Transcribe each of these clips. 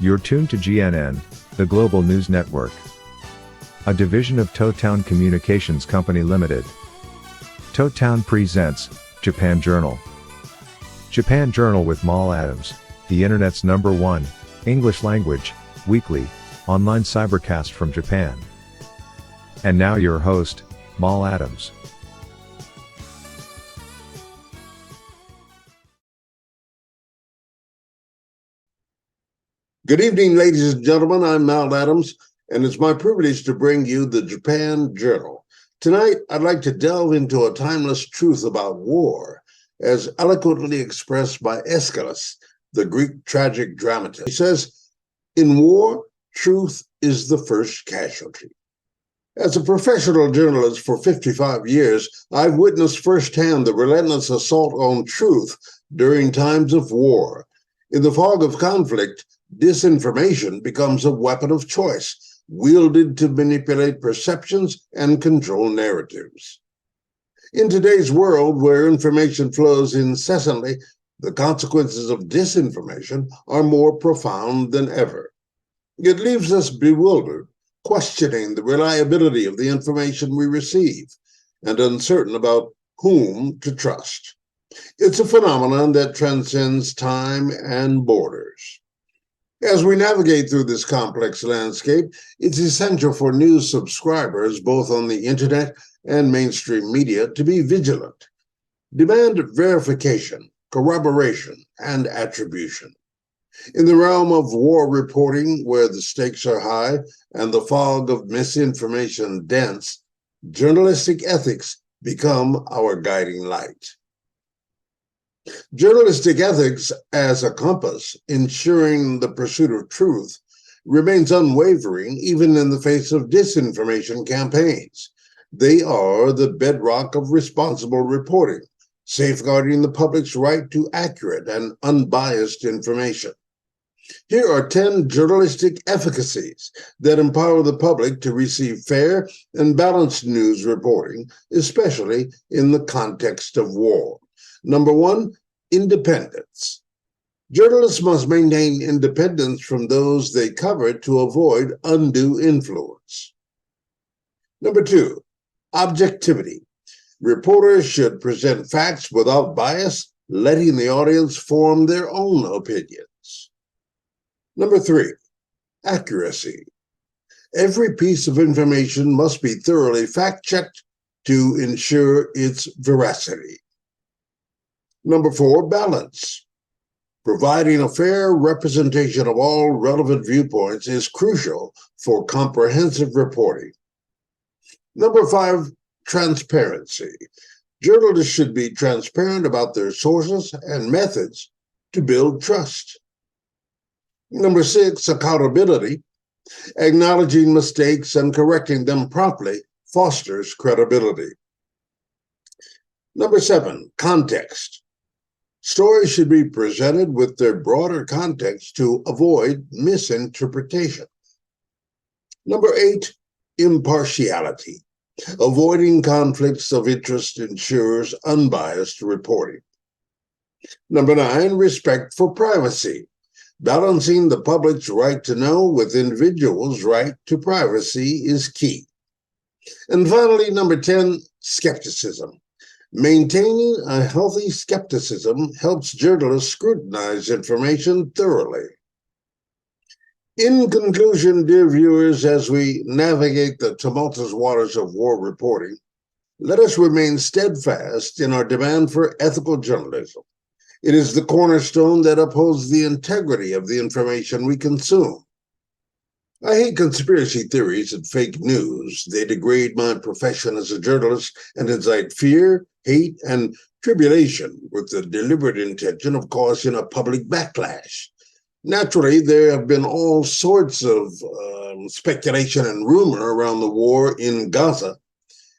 You're tuned to GNN, the Global News Network, a division of Toetown Communications Company Limited. Toetown presents Japan Journal. Japan Journal with Mal Adams, the Internet's #1 English language weekly online cybercast from Japan. And now your host, Mal Adams. Good evening, ladies and gentlemen. I'm Mal Adams, and it's my privilege to bring you the Japan Journal. Tonight, I'd like to delve into a timeless truth about war, as eloquently expressed by Aeschylus, the Greek tragic dramatist. He says, "In war, truth is the first casualty." As a professional journalist for 55 years, I've witnessed firsthand the relentless assault on truth during times of war. In the fog of conflict, disinformation becomes a weapon of choice, wielded to manipulate perceptions and control narratives. In today's world, where information flows incessantly, the consequences of disinformation are more profound than ever. It leaves us bewildered, questioning the reliability of the information we receive, and uncertain about whom to trust. It's a phenomenon that transcends time and borders. As we navigate through this complex landscape, it's essential for news subscribers, both on the internet and mainstream media, to be vigilant. Demand verification, corroboration, and attribution. In the realm of war reporting, where the stakes are high and the fog of misinformation dense, journalistic ethics become our guiding light. Journalistic ethics as a compass, ensuring the pursuit of truth, remains unwavering even in the face of disinformation campaigns. They are the bedrock of responsible reporting, safeguarding the public's right to accurate and unbiased information. Here are 10 journalistic efficacies that empower the public to receive fair and balanced news reporting, especially in the context of war. Number 1, independence. Journalists must maintain independence from those they cover to avoid undue influence. Number 2, objectivity. Reporters should present facts without bias, letting the audience form their own opinions. Number 3, accuracy. Every piece of information must be thoroughly fact-checked to ensure its veracity. Number 4, balance. Providing a fair representation of all relevant viewpoints is crucial for comprehensive reporting. Number 5, transparency. Journalists should be transparent about their sources and methods to build trust. Number 6, accountability. Acknowledging mistakes and correcting them promptly fosters credibility. Number 7, context. Stories should be presented with their broader context to avoid misinterpretation. Number 8, impartiality. Avoiding conflicts of interest ensures unbiased reporting. Number 9, respect for privacy. Balancing the public's right to know with individuals' right to privacy is key. And finally, number 10, skepticism. Maintaining a healthy skepticism helps journalists scrutinize information thoroughly. In conclusion, dear viewers, as we navigate the tumultuous waters of war reporting, let us remain steadfast in our demand for ethical journalism. It is the cornerstone that upholds the integrity of the information we consume. I hate conspiracy theories and fake news. They degrade my profession as a journalist and incite fear, hate, and tribulation with the deliberate intention of causing a public backlash. Naturally, there have been all sorts of speculation and rumor around the war in Gaza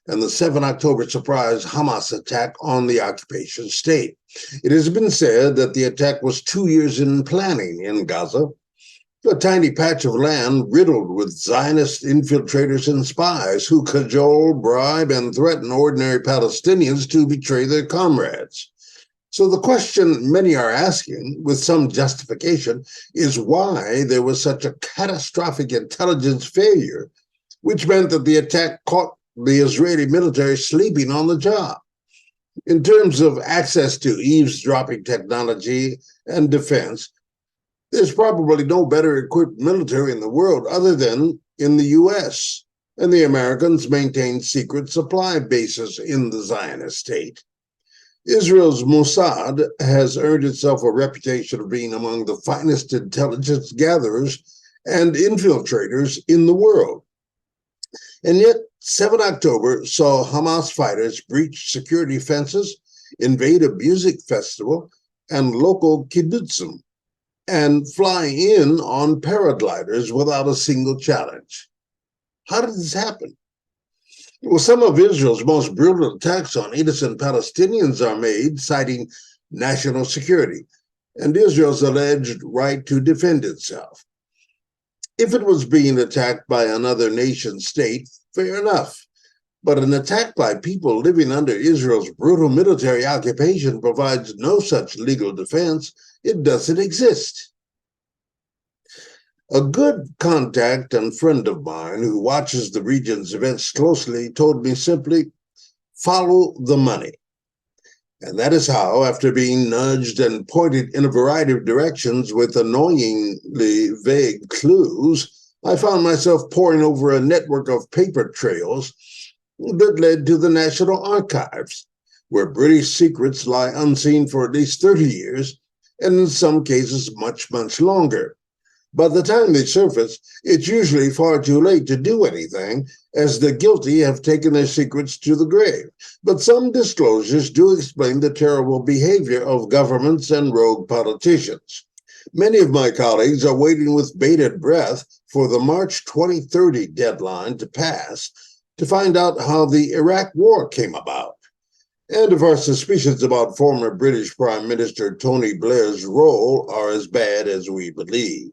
and the 7 October surprise Hamas attack on the occupation state. It has been said that the attack was 2 years in planning in Gaza, a tiny patch of land riddled with Zionist infiltrators and spies who cajole, bribe, and threaten ordinary Palestinians to betray their comrades. So the question many are asking, with some justification, is why there was such a catastrophic intelligence failure, which meant that the attack caught the Israeli military sleeping on the job. In terms of access to eavesdropping technology and defense, there's probably no better equipped military in the world other than in the US. And the Americans maintain secret supply bases in the Zionist state. Israel's Mossad has earned itself a reputation of being among the finest intelligence gatherers and infiltrators in the world. And yet, 7 October saw Hamas fighters breach security fences, invade a music festival and local kibbutzim, and fly in on paragliders without a single challenge. How did this happen? Well, some of Israel's most brutal attacks on innocent Palestinians are made, citing national security and Israel's alleged right to defend itself. If it was being attacked by another nation state, fair enough. But an attack by people living under Israel's brutal military occupation provides no such legal defense. It doesn't exist. A good contact and friend of mine who watches the region's events closely told me simply, follow the money. And that is how, after being nudged and pointed in a variety of directions with annoyingly vague clues, I found myself poring over a network of paper trails that led to the National Archives, where British secrets lie unseen for at least 30 years, and in some cases much, much longer. By the time they surface, it's usually far too late to do anything, as the guilty have taken their secrets to the grave. But some disclosures do explain the terrible behavior of governments and rogue politicians. Many of my colleagues are waiting with bated breath for the March 2030 deadline to pass to find out how the Iraq War came about, and if our suspicions about former British Prime Minister Tony Blair's role are as bad as we believe.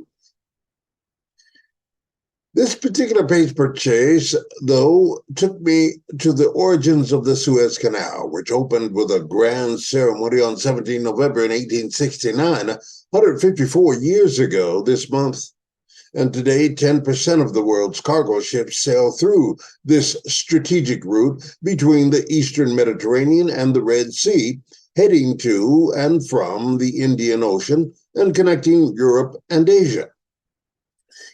This particular page purchase, though, took me to the origins of the Suez Canal, which opened with a grand ceremony on 17 November in 1869, 154 years ago this month. And today, 10% of the world's cargo ships sail through this strategic route between the Eastern Mediterranean and the Red Sea, heading to and from the Indian Ocean and connecting Europe and Asia.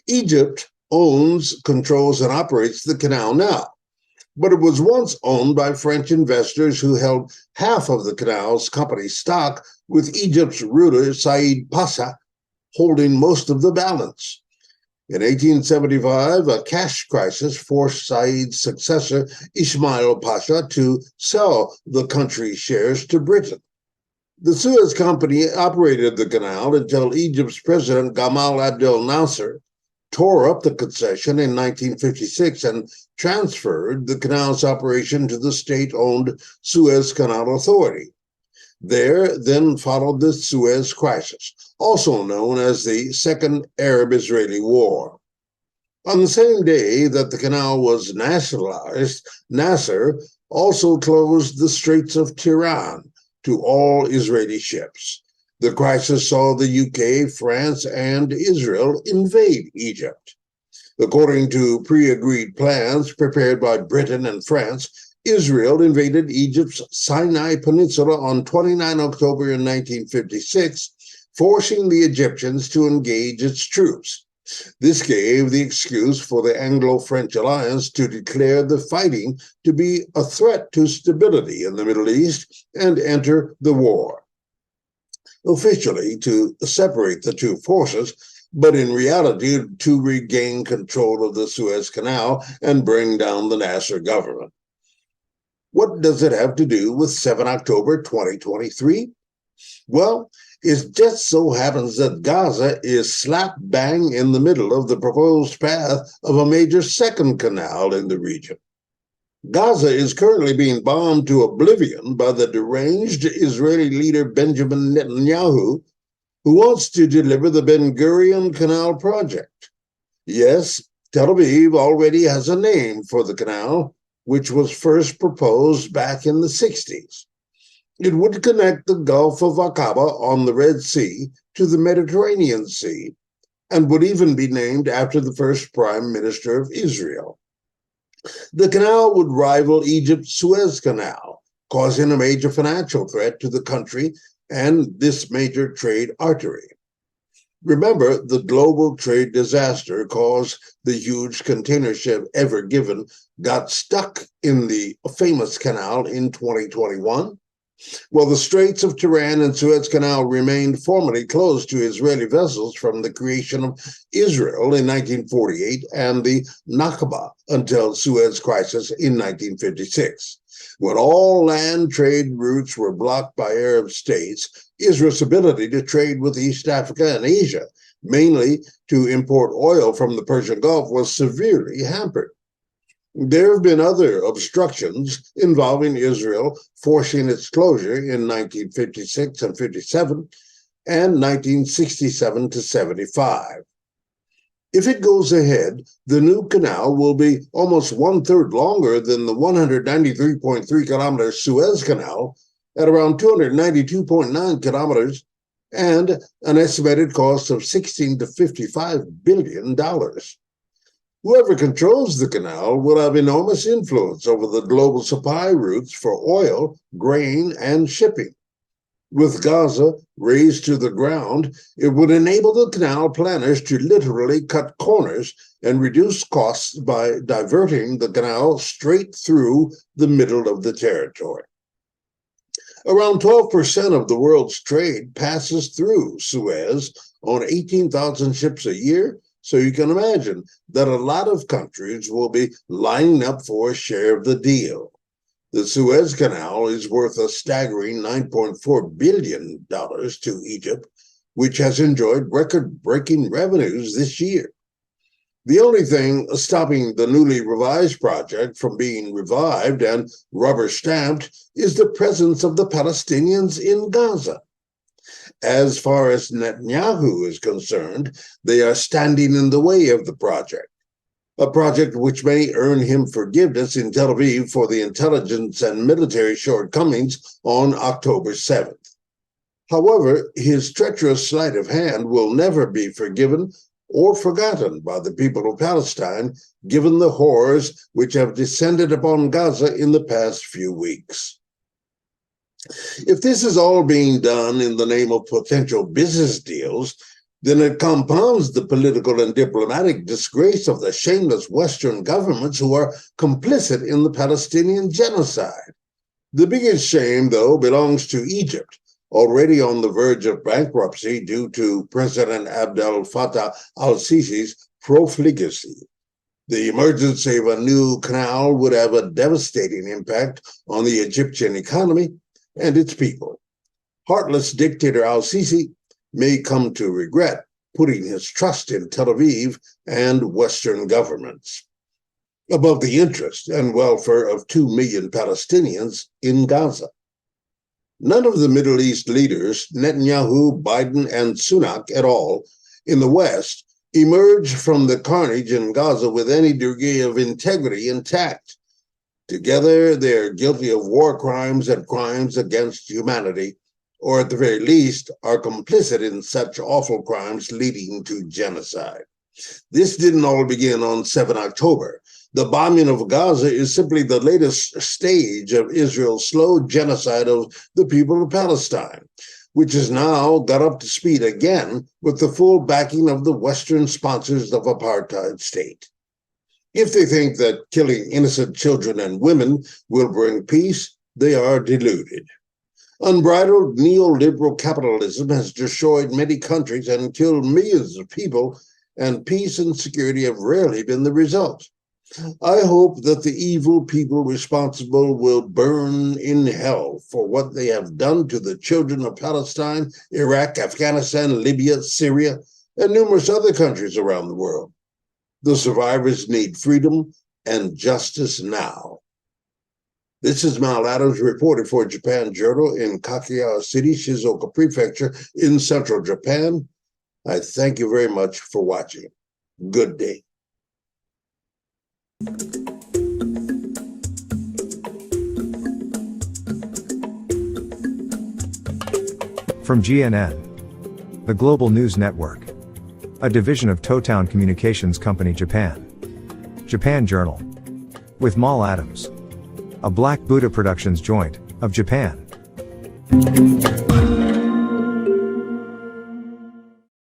Egypt owns, controls, and operates the canal now, but it was once owned by French investors who held half of the canal's company stock, with Egypt's ruler Said Pasha holding most of the balance. In 1875, a cash crisis forced Said's successor, Ismail Pasha, to sell the country's shares to Britain. The Suez Company operated the canal until Egypt's president, Gamal Abdel Nasser, tore up the concession in 1956 and transferred the canal's operation to the state-owned Suez Canal Authority. There then followed the Suez Crisis, also known as the Second Arab-Israeli War. On the same day that the canal was nationalized, Nasser also closed the Straits of Tiran to all Israeli ships. The crisis saw the UK, France, and Israel invade Egypt. According to pre-agreed plans prepared by Britain and France, Israel invaded Egypt's Sinai Peninsula on 29 October in 1956, forcing the Egyptians to engage its troops. This gave the excuse for the Anglo-French alliance to declare the fighting to be a threat to stability in the Middle East and enter the war. Officially to separate the two forces, but in reality to regain control of the Suez Canal and bring down the Nasser government. What does it have to do with 7 October 2023? Well, it just so happens that Gaza is slap bang in the middle of the proposed path of a major second canal in the region. Gaza is currently being bombed to oblivion by the deranged Israeli leader Benjamin Netanyahu, who wants to deliver the Ben Gurion Canal project. Yes, Tel Aviv already has a name for the canal, which was first proposed back in the 60s. It would connect the Gulf of Aqaba on the Red Sea to the Mediterranean Sea and would even be named after the first Prime Minister of Israel. The canal would rival Egypt's Suez Canal, causing a major financial threat to the country and this major trade artery. Remember, the global trade disaster caused the huge container ship Ever Given got stuck in the famous canal in 2021. Well, the Straits of Tiran and Suez Canal remained formally closed to Israeli vessels from the creation of Israel in 1948 and the Nakba until Suez Crisis in 1956. When all land trade routes were blocked by Arab states, Israel's ability to trade with East Africa and Asia, mainly to import oil from the Persian Gulf, was severely hampered. There have been other obstructions involving Israel forcing its closure in 1956 and 57 and 1967 to 75. If it goes ahead, the new canal will be almost one-third longer than the 193.3 kilometer Suez Canal at around 292.9 kilometers and an estimated cost of $16 to $55 billion. Whoever controls the canal will have enormous influence over the global supply routes for oil, grain, and shipping. With Gaza razed to the ground, it would enable the canal planners to literally cut corners and reduce costs by diverting the canal straight through the middle of the territory. Around 12% of the world's trade passes through Suez on 18,000 ships a year, so you can imagine that a lot of countries will be lining up for a share of the deal. The Suez Canal is worth a staggering $9.4 billion to Egypt, which has enjoyed record-breaking revenues this year. The only thing stopping the newly revised project from being revived and rubber-stamped is the presence of the Palestinians in Gaza. As far as Netanyahu is concerned, they are standing in the way of the project, a project which may earn him forgiveness in Tel Aviv for the intelligence and military shortcomings on October 7th. However, his treacherous sleight of hand will never be forgiven or forgotten by the people of Palestine, given the horrors which have descended upon Gaza in the past few weeks. If this is all being done in the name of potential business deals, then it compounds the political and diplomatic disgrace of the shameless Western governments who are complicit in the Palestinian genocide. The biggest shame, though, belongs to Egypt, already on the verge of bankruptcy due to President Abdel Fattah al-Sisi's profligacy. The emergence of a new canal would have a devastating impact on the Egyptian economy and its people. Heartless dictator al-Sisi may come to regret putting his trust in Tel Aviv and Western governments above the interest and welfare of 2 million Palestinians in Gaza. None of the Middle East leaders, Netanyahu, Biden, and Sunak et al. In the West, emerged from the carnage in Gaza with any degree of integrity intact. Together, they are guilty of war crimes and crimes against humanity, or at the very least, are complicit in such awful crimes leading to genocide. This didn't all begin on 7 October. The bombing of Gaza is simply the latest stage of Israel's slow genocide of the people of Palestine, which has now got up to speed again with the full backing of the Western sponsors of apartheid state. If they think that killing innocent children and women will bring peace, they are deluded. Unbridled neoliberal capitalism has destroyed many countries and killed millions of people, and peace and security have rarely been the result. I hope that the evil people responsible will burn in hell for what they have done to the children of Palestine, Iraq, Afghanistan, Libya, Syria, and numerous other countries around the world. The survivors need freedom and justice now. This is Mal Adams reporting for Japan Journal in Kakiya City, Shizuoka Prefecture in central Japan. I thank you very much for watching. Good day. From GNN, the Global News Network, a division of Totown Communications Company Japan. Japan Journal. With Mal Adams, a Black Buddha Productions joint, of Japan.